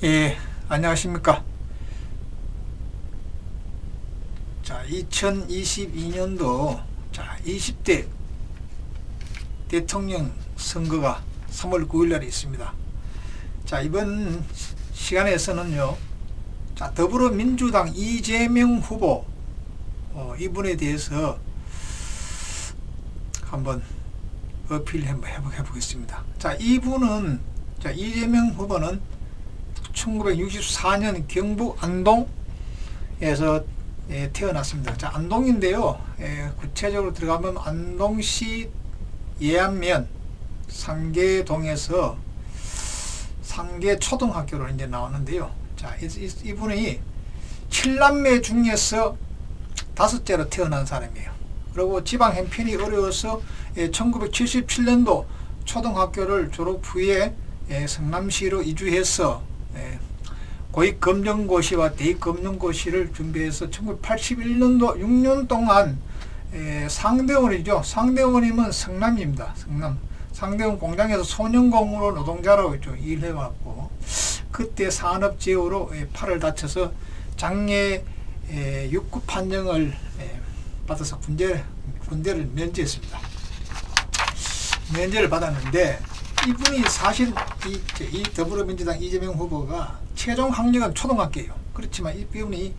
예, 안녕하십니까. 자, 2022년도 20대 대통령 선거가 3월 9일 날에 있습니다. 자, 이번 시간에서는요, 더불어민주당 이재명 후보, 이분에 대해서 한번 어필 한번 해보겠습니다. 자, 이재명 후보는 1964년 경북 안동에서 태어났습니다. 자, 안동인데요. 구체적으로 들어가면 안동시 예안면 상계동에서 상계초등학교로 이제 나오는데요. 자, 이분이 7남매 중에서 5째로 태어난 사람이에요. 그리고 지방 형편이 어려워서 1977년도 초등학교를 졸업 후에 성남시로 이주해서 고위검정고시와 대입검정고시를 준비해서 1981년도 6년 동안 상대원이죠. 상대원이면 성남입니다. 상대원 공장에서 소년공으로 노동자로 일해왔고, 그때 산업재해로 팔을 다쳐서 장애 6급 판정을 받아서 군대를 면제했습니다. 면제를 받았는데, 이분이 사실 이 더불어민주당 이재명 후보가 최종 학력은 초등학교예요. 그렇지만 이분이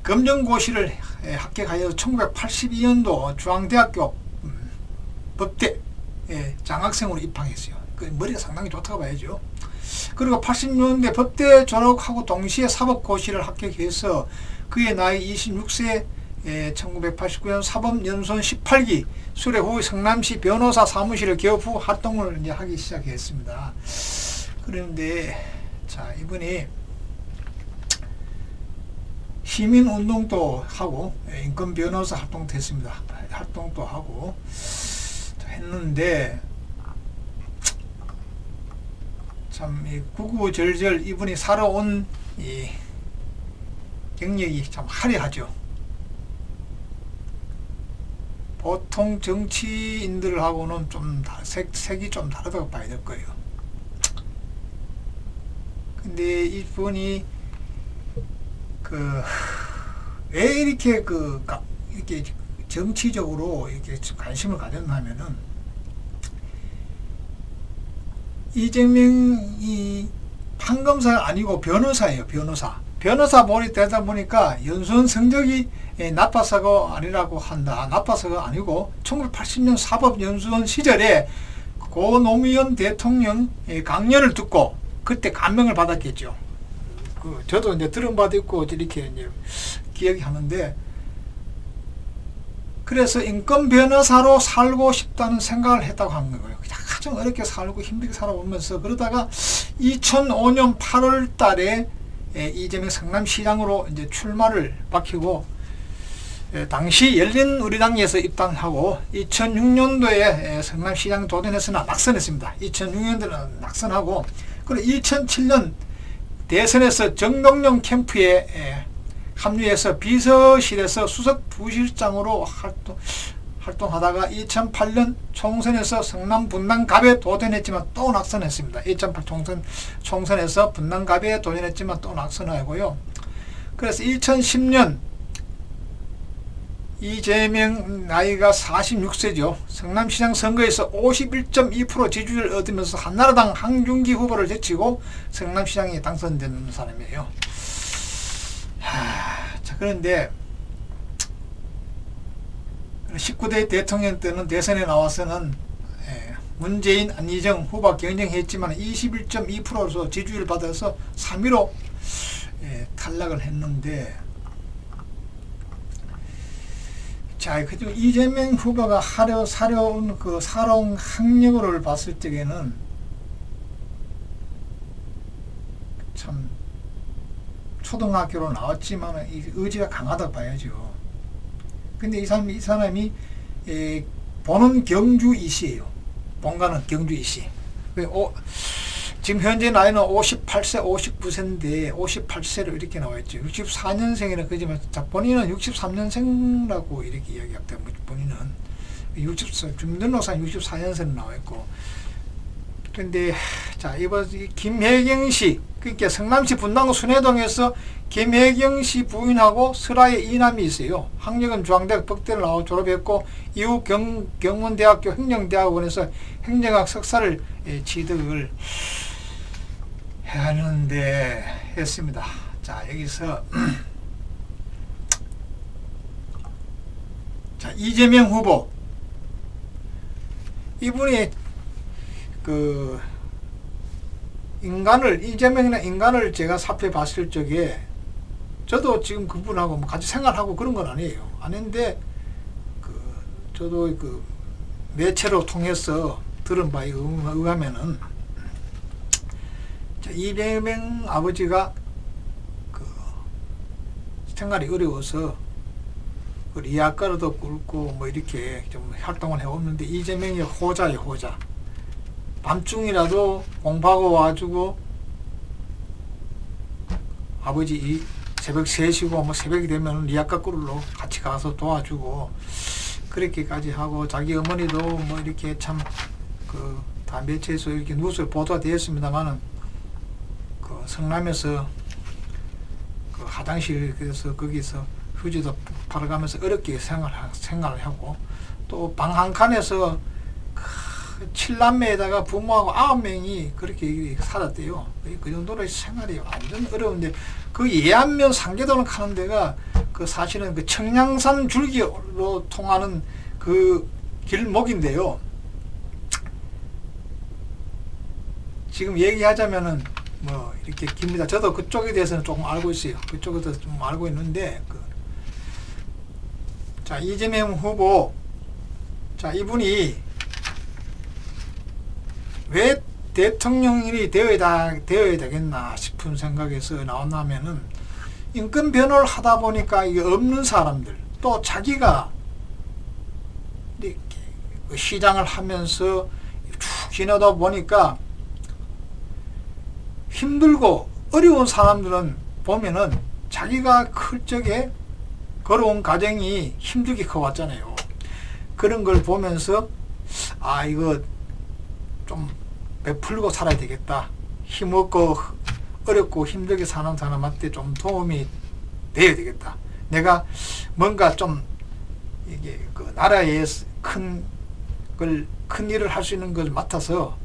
검정고시를 합격하여서 1982년도 중앙대학교 법대 장학생으로 입학했어요. 그 머리가 상당히 좋다고 봐야죠. 그리고 80년대 법대 졸업하고 동시에 사법고시를 합격해서 그의 나이 26세 1989년 사법연수원 18기 수료 후 성남시 변호사 사무실을 개업 후 활동을 이제 하기 시작했습니다. 그런데 자, 이분이 시민운동도 하고 인권 변호사 활동도 했습니다. 활동도 하고 했는데 참 구구절절 이분이 살아온 이 경력이 참 화려하죠. 보통 정치인들하고는 좀 색이 좀 다르다고 봐야 될 거예요. 근데 이분이 왜 이렇게 이렇게 정치적으로 이렇게 관심을 가졌냐면은, 이재명이 판검사가 아니고 변호사예요. 변호사 머리 되다 보니까 연수원 성적이 나빠서가 아니라고 한다. 나빠서가 아니고 1980년 사법연수원 시절에 고 노무현 대통령 강연을 듣고 그때 감명을 받았겠죠. 저도 이제 들은 바도 있고 이렇게 이제 기억이 하는데, 그래서 인권 변호사로 살고 싶다는 생각을 했다고 한 거예요. 가장 어렵게 살고 힘들게 살아오면서 그러다가 2005년 8월 달에 이재명 성남시장으로 이제 출마를 밝히고, 당시 열린우리당에서 입당하고 2006년도에 성남시장 도전했으나 낙선했습니다. 2006년도에는 낙선하고, 그리고 2007년 대선에서 정동영 캠프에 합류해서 비서실에서 수석 부실장으로 활동하다가 2008년 총선에서 성남 분당갑에 도전했지만 또 낙선했습니다. 2008 총선에서 분당갑에 도전했지만 또 낙선하고요. 그래서 2010년 이재명 나이가 46세죠. 성남시장 선거에서 51.2% 지지율을 얻으면서 한나라당 황준기 후보를 제치고 성남시장에 당선된 사람이에요. 자, 그런데 19대 대통령 때는 대선에 나와서는 문재인, 안희정 후보와 경쟁했지만 21.2%로 지지율을 받아서 3위로 탈락을 했는데, 자, 그중 이재명 후보가 살아온 살아온 학력을 봤을 적에는 참 초등학교로 나왔지만 의지가 강하다고 봐야죠. 근데 이 사람이 본은 경주이시예요. 본가는 경주이시. 지금 현재 나이는 58세, 59세인데 58세로 이렇게 나와있죠. 64년생이라 그러지만 본인은 63년생이라고 이렇게 이야기합니다. 본인은 주민등록상 64년생으로 나와있고, 근데 자, 이번 김혜경씨, 그러니까 성남시 분당구 순회동에서 김혜경씨 부인하고 설아의 이남이 있어요. 학력은 중앙대학 법대를 나와 졸업했고 이후 경문대학교 행정대학원에서 행정학 석사를 취득을 하는데 했습니다. 자, 여기서 자, 이재명 후보, 이분이 그 이재명이나 인간을 제가 살펴봤을 적에, 저도 지금 그분하고 뭐 같이 생활하고 그런 건 아니에요. 아닌데 저도 그 매체로 통해서 들은 바에 의하면은, 이재명 아버지가 그 생활이 어려워서 리아카르도 꿇고 뭐 이렇게 좀 활동을 해오는데, 이재명이 호자예요, 호자. 밤중이라도 공부하고 와주고 아버지 새벽 3시고 뭐 새벽이 되면 리아카 꿀로 같이 가서 도와주고 그렇게까지 하고, 자기 어머니도 뭐 이렇게 참 그 다 매체에서 이렇게 뉴스 보도가 되었습니다만은, 그 성남에서 그 화장실, 그래서 거기서 휴지도 팔아가면서 어렵게 생활을 하고, 또 방 한 칸에서 7남매에다가 부모하고 9명이 그렇게 살았대요. 그 정도로 생활이 완전 어려운데, 그 예안면 상계도를 가는 데가 그 사실은 그 청량산 줄기로 통하는 그 길목인데요. 지금 얘기하자면은 뭐 이렇게 깁니다. 저도 그쪽에 대해서는 조금 알고 있어요. 그쪽에 대해서 좀 알고 있는데, 자, 이재명 후보, 자, 이분이 왜 대통령이 되어야 되겠나 싶은 생각에서 나왔냐면은, 인권 변호를 하다 보니까 이게 없는 사람들, 또 자기가 이렇게 시장을 하면서 쭉 지내다 보니까 힘들고 어려운 사람들은 보면은 자기가 클 적에 걸어온 가정이 힘들게 커왔잖아요. 그런 걸 보면서, 아, 이거 좀 베풀고 살아야 되겠다. 힘없고 어렵고 힘들게 사는 사람한테 좀 도움이 돼야 되겠다. 내가 뭔가 좀 이게 그 나라에 큰 일을 할 수 있는 걸 맡아서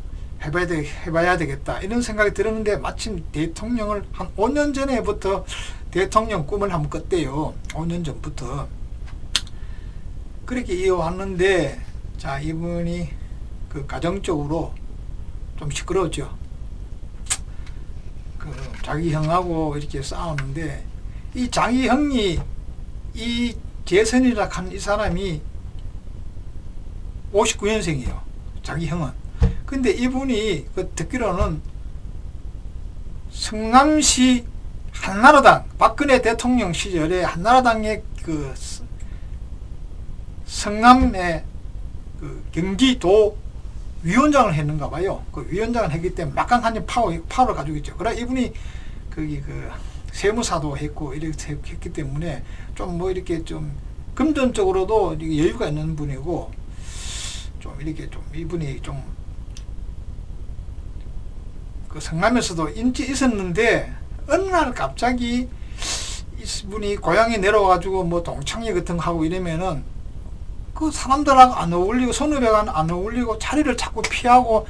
해봐야 되겠다. 이런 생각이 들었는데, 마침 대통령을 한 5년 전에부터 대통령 꿈을 한번 꿨대요. 5년 전부터. 그렇게 이어왔는데, 자, 이분이 그 가정적으로 좀 시끄러웠죠. 그 자기 형하고 이렇게 싸우는데, 이 자기 형이, 이 재선이라 한 이 사람이 59년생이에요. 자기 형은. 근데 이분이 그 듣기로는 성남시 한나라당, 박근혜 대통령 시절에 한나라당의 그 성남의 그 경기도 위원장을 했는가 봐요. 그 위원장을 했기 때문에 막강한 파워를 가지고 있죠. 그래 이분이 거기 그 세무사도 했고 이렇게 했기 때문에 좀 뭐 이렇게 좀 금전적으로도 여유가 있는 분이고, 좀 이렇게 좀 이분이 좀 그 성남에서도 인기 있었는데, 어느 날 갑자기 이분이 고향에 내려와가지고 뭐 동창회 같은 거 하고 이러면은 그 사람들하고 안 어울리고, 선후배가 안 어울리고 자리를 자꾸 피하고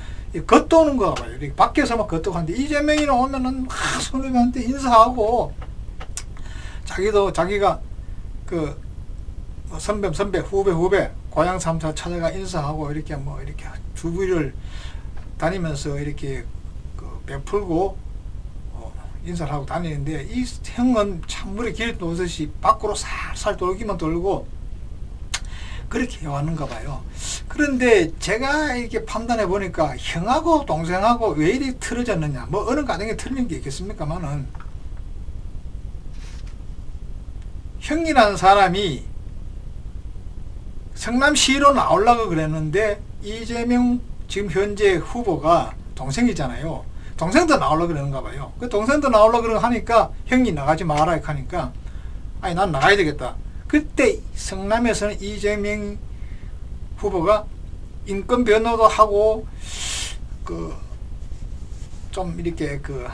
겉도는 거 봐요. 이렇게 밖에서 막 겉도고 하는데, 이재명이는 오면은 막 선후배한테 인사하고, 자기가 그 선배 후배 고향 삼사 찾아가 인사하고 이렇게 뭐 이렇게 주위를 다니면서 이렇게 그 베풀고 인사를 하고 다니는데, 이 형은 찬물에 길 도듯이 밖으로 살살 돌기만 돌고 그렇게 해왔는가 봐요. 그런데 제가 이렇게 판단해 보니까 형하고 동생하고 왜 이리 틀어졌느냐, 뭐 어느 가정에 틀린 게 있겠습니까만은, 형이라는 사람이 성남시로 나오려고 그랬는데, 이재명 지금 현재 후보가 동생이잖아요. 동생도 나오려고 그러는가 봐요. 그 동생도 나오려고 그러고 하니까 형이 나가지 마라 하니까, 아니 난 나가야 되겠다. 그때 성남에서는 이재명 후보가 인권 변호도 하고 그 좀 이렇게 그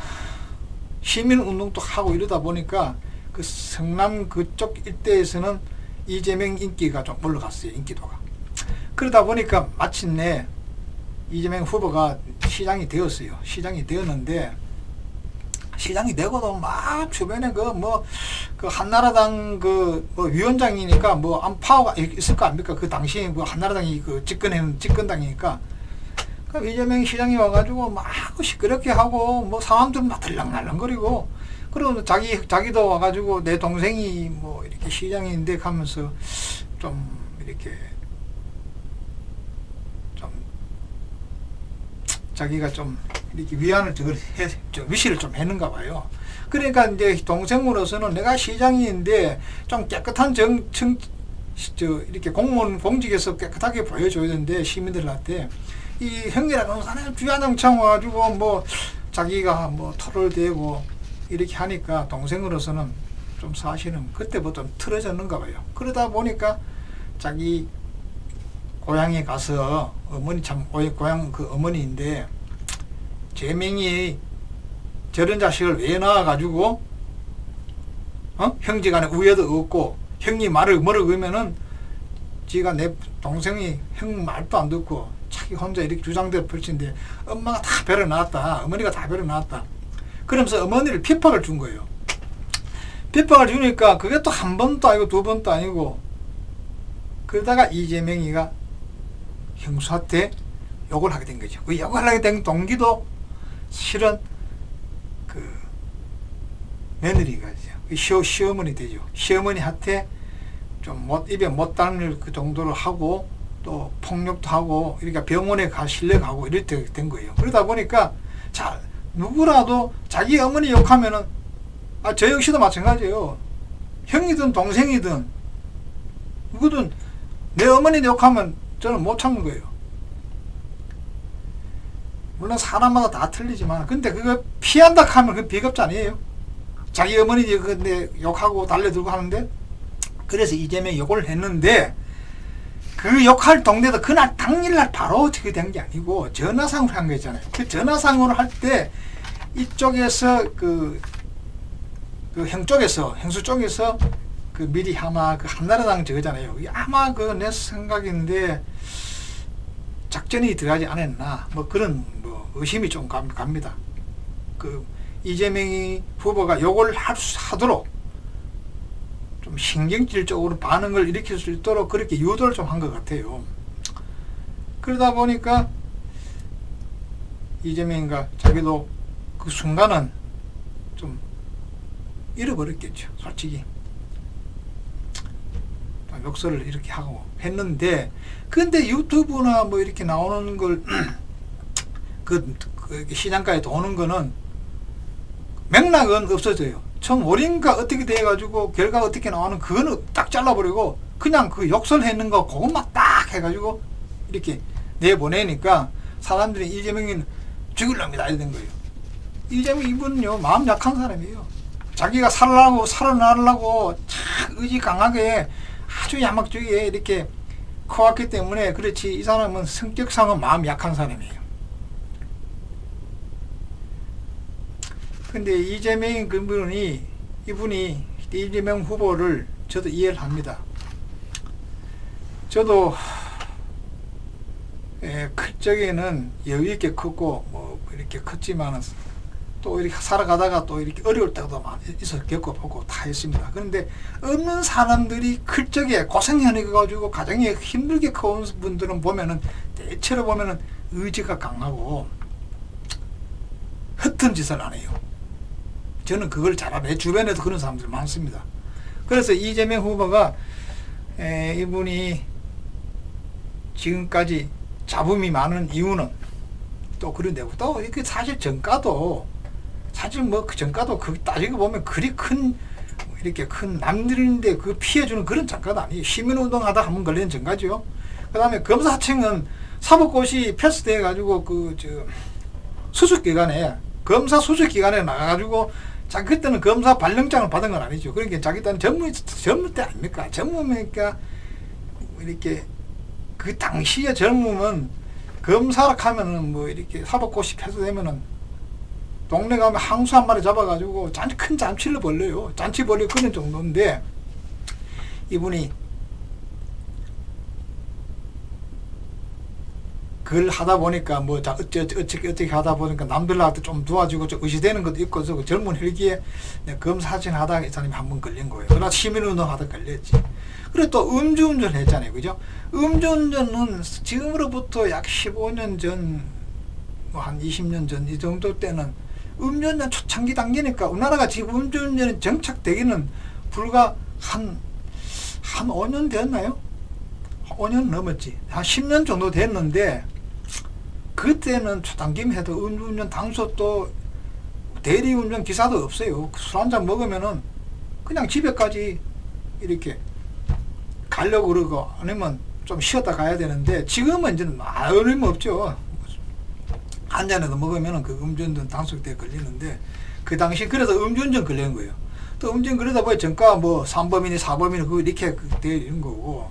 시민 운동도 하고 이러다 보니까 그 성남 그쪽 일대에서는 이재명 인기가 좀 올라갔어요. 인기도가. 그러다 보니까 마침내 이재명 후보가 시장이 되었어요. 시장이 되었는데, 시장이 되고도 막 주변에 그 한나라당 뭐 위원장이니까 뭐 안파워가 있을 거 아닙니까? 그 당시에 뭐 한나라당이 그 집권당이니까. 그 이재명 시장이 와가지고 막 시끄럽게 하고 뭐 사람들 막 들락날락거리고, 그리고 자기도 와가지고 내 동생이 뭐 이렇게 시장인데 하면서 좀 이렇게 좀 자기가 좀 이렇게 위안을 위시를 좀 했는가 봐요. 그러니까 이제 동생으로서는 내가 시장인데 좀 깨끗한 이렇게 공무원 공직에서 깨끗하게 보여줘야 되는데, 시민들한테 이 형이라는 사람이 주야장창 와가지고 뭐 자기가 뭐 토를 대고 이렇게 하니까 동생으로서는 좀 사실은 그때부터 좀 틀어졌는가 봐요. 그러다 보니까 자기 고향에 가서, 어머니 참 고향 그 어머니인데, 제명이 저런 자식을 왜 낳아가지고 형제간에 우애도 없고, 형이 말을 뭐라고 그러면은 지가 내 동생이 형 말도 안 듣고 자기 혼자 이렇게 주장대로 펼치는데, 엄마가 다 배려 놨다, 어머니가 다 배려 놨다, 그러면서 어머니를 핍박을 준 거예요. 핍박을 주니까 그게 또 한 번도 아니고 두 번도 아니고, 그러다가 이재명이가 형수한테 욕을 하게 된 거죠. 그 욕을 하게 된 동기도 실은 그 며느리가 시어머니 되죠. 시어머니한테 좀 입에 못 담을 그 정도로 하고, 또 폭력도 하고, 이렇게 병원에 실려가고 이렇게 된 거예요. 그러다 보니까 자, 누구라도 자기 어머니 욕하면은, 저 역시도 마찬가지예요. 형이든 동생이든 누구든 내 어머니 욕하면 저는 못 참는 거예요. 물론 사람마다 다 틀리지만, 근데 그거 피한다 하면 그 비겁자 아니에요. 자기 어머니 근데 욕하고 달려들고 하는데, 그래서 이재명이 욕을 했는데, 그 욕할 동네도 그날 당일날 바로 어떻게 된 게 아니고 전화상으로 한 거잖아요. 그 전화상으로 할 때 이쪽에서 그 형수 쪽에서 그 미리 아마 그 한나라당 저거잖아요. 아마 그 내 생각인데 작전이 들어가지 않았나, 뭐 그런 뭐 의심이 좀 갑니다. 그 이재명이 후보가 욕을 하도록 좀 신경질적으로 반응을 일으킬 수 있도록 그렇게 유도를 좀 한 것 같아요. 그러다 보니까 이재명인가 자기도 그 순간은 좀 잃어버렸겠죠, 솔직히. 욕설을 이렇게 하고 했는데, 근데 유튜브나 뭐 이렇게 나오는 걸 그 시장가에 도는 거는 맥락은 없어져요. 전 월인가 어떻게 돼가지고 결과가 어떻게 나오는 그거는 딱 잘라버리고, 그냥 그 욕설했는 거 그것만 딱 해가지고 이렇게 내보내니까 사람들이 이재명이는 죽일랍니다 이런 거예요. 이재명 이분은요 마음 약한 사람이에요. 자기가 살아나려고 참 의지 강하게 아주 야막주의에 이렇게 커왔기 때문에 그렇지, 이 사람은 성격상은 마음 약한 사람이에요. 근데 이재명 이분이 이재명 후보를 저도 이해를 합니다. 저도 클 적에는 여유 있게 컸고 뭐 이렇게 컸지만은 또 이렇게 살아가다가 또 이렇게 어려울 때도 많이 있어서 겪어보고 다 했습니다. 그런데 없는 사람들이 클 적에 고생해가지고 가정에 힘들게 커온 분들은 보면은 대체로 보면은 의지가 강하고 허튼 짓을 안 해요. 저는 그걸 잘 알아요. 내 주변에도 그런 사람들 많습니다. 그래서 이재명 후보가 이분이 지금까지 잡음이 많은 이유는 또 그런데, 또 이렇게 사실 정가도 그 정가도 그 따지고 보면 그리 큰 이렇게 큰 남들인데 그 피해주는 그런 정가도 아니에요. 시민운동하다 한번 걸리는 정가죠. 그 다음에 검사청은 사법고시 패스돼 가지고 수습기관에 검사 수습기관에 나가가지고 그때는 검사 발령장을 받은 건 아니죠. 그러니까 자기 때는 젊을 때 아닙니까? 젊으니까 이렇게 그 당시에 젊으면 검사라 하면은 뭐 이렇게 사법고시 패스되면은 동네 가면 항수 한 마리 잡아가지고 큰 잔치를 벌려요. 잔치 벌려 그런 정도인데 이분이 그걸 하다 보니까 뭐 어떻게 하다 보니까 남들한테 좀 도와주고 좀 의지되는 것도 있고 그 젊은 혈기에 검사진 하다가 이 사람이 한 번 걸린 거예요. 그러나 시민운동 하다 걸렸지. 그리고 또 음주운전 했잖아요. 그죠? 음주운전은 지금으로부터 약 15년 전, 뭐 한 20년 전 이 정도 때는 음주운전 초창기 단계니까 우리나라가 지금 음주운전이 정착되기는 불과 한 5년 됐나요? 5년 넘었지. 한 10년 정도 됐는데 그때는 초단기면 해도 음주운전 당소도 대리운전 기사도 없어요. 술 한잔 먹으면은 그냥 집에까지 이렇게 가려고 그러고 아니면 좀 쉬었다 가야 되는데 지금은 이제 어림없죠. 한 잔에도 먹으면은 그 음주운전 단속대에 걸리는데 그 당시 그래서 음주운전 걸리는 거예요. 또 음주운전 그러다 보니 전과 뭐 3범이니 4범이니 그거 이렇게 되는 거고.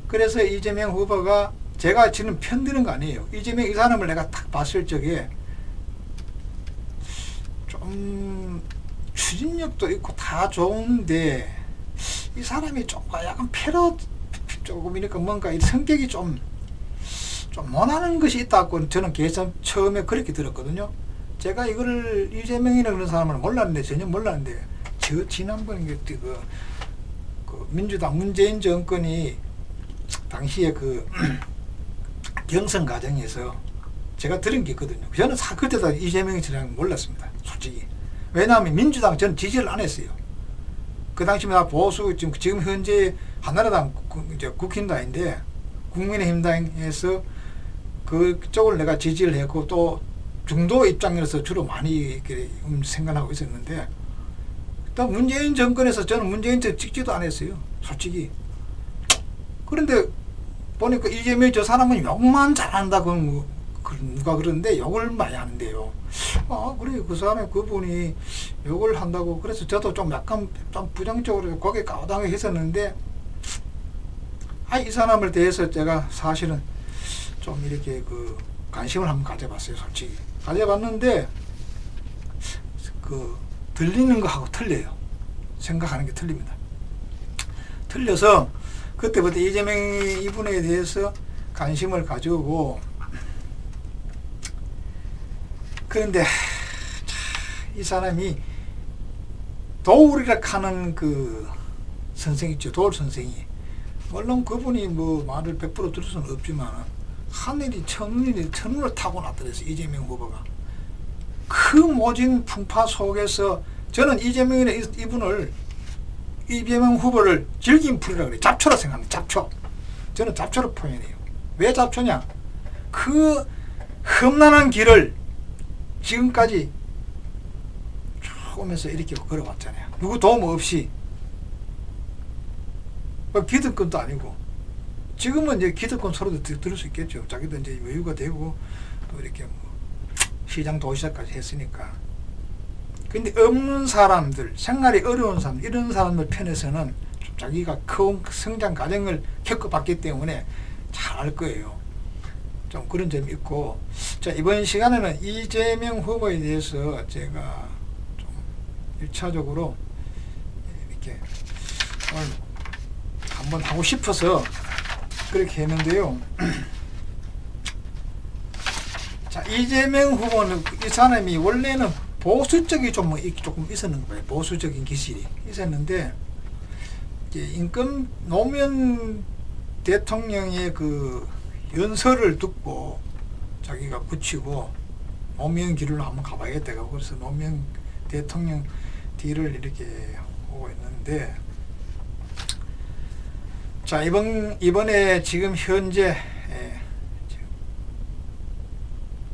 그래서 이재명 후보가 제가 지금 편드는 거 아니에요. 이재명 이 사람을 내가 딱 봤을 적에 좀 추진력도 있고 다 좋은데 이 사람이 조금 약간 패러 조금이니까 뭔가 이 성격이 좀 못하는 것이 있다고 저는 계산 처음에 그렇게 들었거든요. 제가 이거를 이재명이라는 그런 사람을 몰랐는데 전혀 몰랐는데 저 지난번에 그 민주당 문재인 정권이 당시에 그 경선 과정에서 제가 들은 게 있거든요. 저는 그때도 이재명이 저랑 몰랐습니다. 솔직히. 왜냐하면 민주당 저는 지지를 안 했어요. 그 당시에 나 보수 지금 현재 한나라당 이제 국힘당인데 국민의힘당에서 그쪽을 내가 지지를 했고 또 중도 입장에서 주로 많이 이렇게 생각하고 있었는데 또 문재인 정권에서 저는 문재인 쪽 찍지도 안 했어요. 솔직히. 그런데 보니까 이재명 저 사람은 욕만 잘한다고 누가 그러는데 욕을 많이 하는데요. 아 그래 그 사람이 그분이 욕을 한다고 그래서 저도 좀 약간 좀 부정적으로 고개 까당하게 했었는데 이 사람을 대해서 제가 사실은 좀 이렇게 그 관심을 한번 가져봤어요. 솔직히 가져봤는데 그 들리는 거하고 틀려요. 생각하는 게 틀립니다. 틀려서 그때부터 이재명이 이분에 대해서 관심을 가지고 그런데 이 사람이 도울이라 하는 그 선생 있죠. 도울 선생이 물론 그분이 뭐 말을 100% 들을 수는 없지만 하늘이 천운을 타고났더랬어요. 이재명 후보가 그 모진 풍파 속에서 저는 이재명 후보를 질긴 풀이라고 그래요. 잡초라 생각합니다. 잡초. 저는 잡초로 표현해요. 왜 잡초냐? 그 험난한 길을 지금까지 쭉 오면서 이렇게 걸어왔잖아요. 누구 도움 없이. 기득권도 아니고. 지금은 이제 기득권 서로도 들을 수 있겠죠. 자기도 이제 여유가 되고 또 이렇게 뭐 시장 도시락까지 했으니까. 근데 없는 사람들, 생활이 어려운 사람들, 이런 사람들 편에서는 좀 자기가 큰 성장 과정을 겪어봤기 때문에 잘 알 거예요. 좀 그런 점이 있고. 자, 이번 시간에는 이재명 후보에 대해서 제가 좀 1차적으로 이렇게 오늘 한번 하고 싶어서 그렇게 했는데요. 자, 이재명 후보는 이 사람이 원래는 보수적이 조금 있었는 거예요. 보수적인 기질이 있었는데 임금 노무현 대통령의 그 연설을 듣고 자기가 붙이고 노무현 길을 한번 가봐야겠다고 그래서 노무현 대통령 뒤를 이렇게 오고 있는데 자 이번에 지금 현재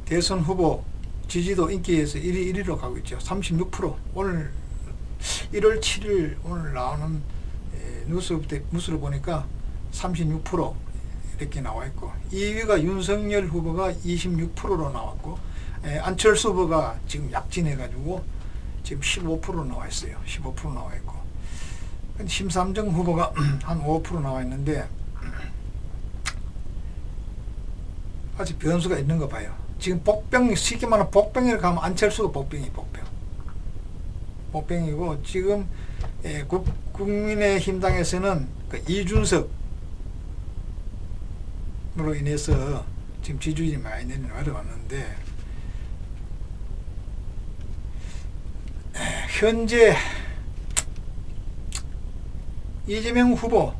대선 후보 지지도 인기에서 1위로 가고 있죠. 36%. 오늘 1월 7일 오늘 나오는 뉴스를 보니까 36% 이렇게 나와 있고 2위가 윤석열 후보가 26%로 나왔고 안철수 후보가 지금 약진해 가지고 지금 15% 나와 있어요. 15% 나와 있고 심삼정 후보가 한 5% 나와 있는데 아직 변수가 있는 거 봐요. 지금 복병, 쉽게 말하면 복병이라고 하면 안철수가 복병이고, 지금 국민의힘당에서는 그 이준석으로 인해서 지금 지지율이 많이 내려왔는데, 현재 이재명 후보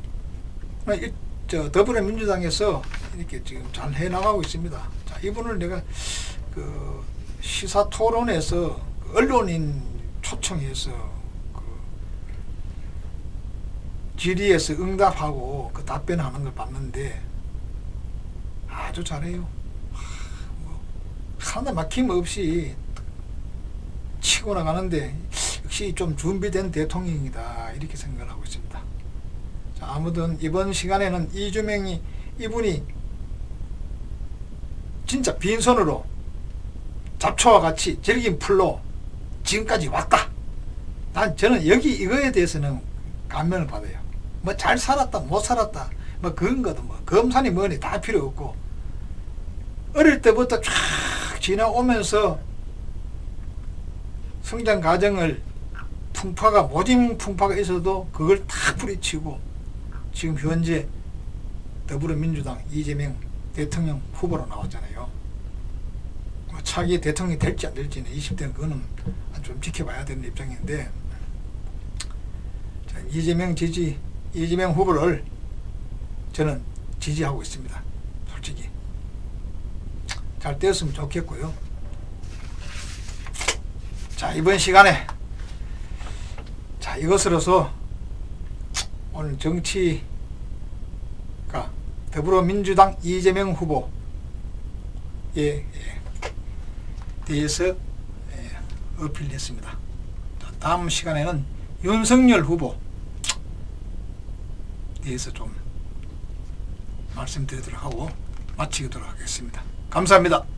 더불어민주당에서 이렇게 지금 잘 해나가고 있습니다. 자, 이분을 내가 그 시사 토론에서 언론인 초청해서 그 질의에서 응답하고 그 답변하는 걸 봤는데 아주 잘해요. 뭐 하나 막힘 없이 치고 나가는데 역시 좀 준비된 대통령이다, 이렇게 생각을 하고 있습니다. 자, 아무튼 이번 시간에는 이분이 진짜 빈손으로 잡초와 같이 절긴 풀로 지금까지 왔다. 저는 이거에 대해서는 감명을 받아요. 뭐 잘 살았다 못 살았다 뭐 그런 것도 뭐 검사니 뭐니 다 필요 없고, 어릴 때부터 쫙 지나오면서 성장 과정을 모진 풍파가 있어도 그걸 다 뿌리치고 지금 현재 더불어민주당 이재명 대통령 후보로 나왔잖아요. 차기 대통령이 될지 안 될지는 20대는 그거는 좀 지켜봐야 되는 입장인데, 자, 이재명 후보를 저는 지지하고 있습니다. 솔직히 잘 되었으면 좋겠고요. 자, 이번 시간에 이것으로서 오늘 정치가 더불어민주당 이재명 후보에 대해서 어필했습니다. 다음 시간에는 윤석열 후보에 대해서 좀 말씀드리도록 하고 마치도록 하겠습니다. 감사합니다.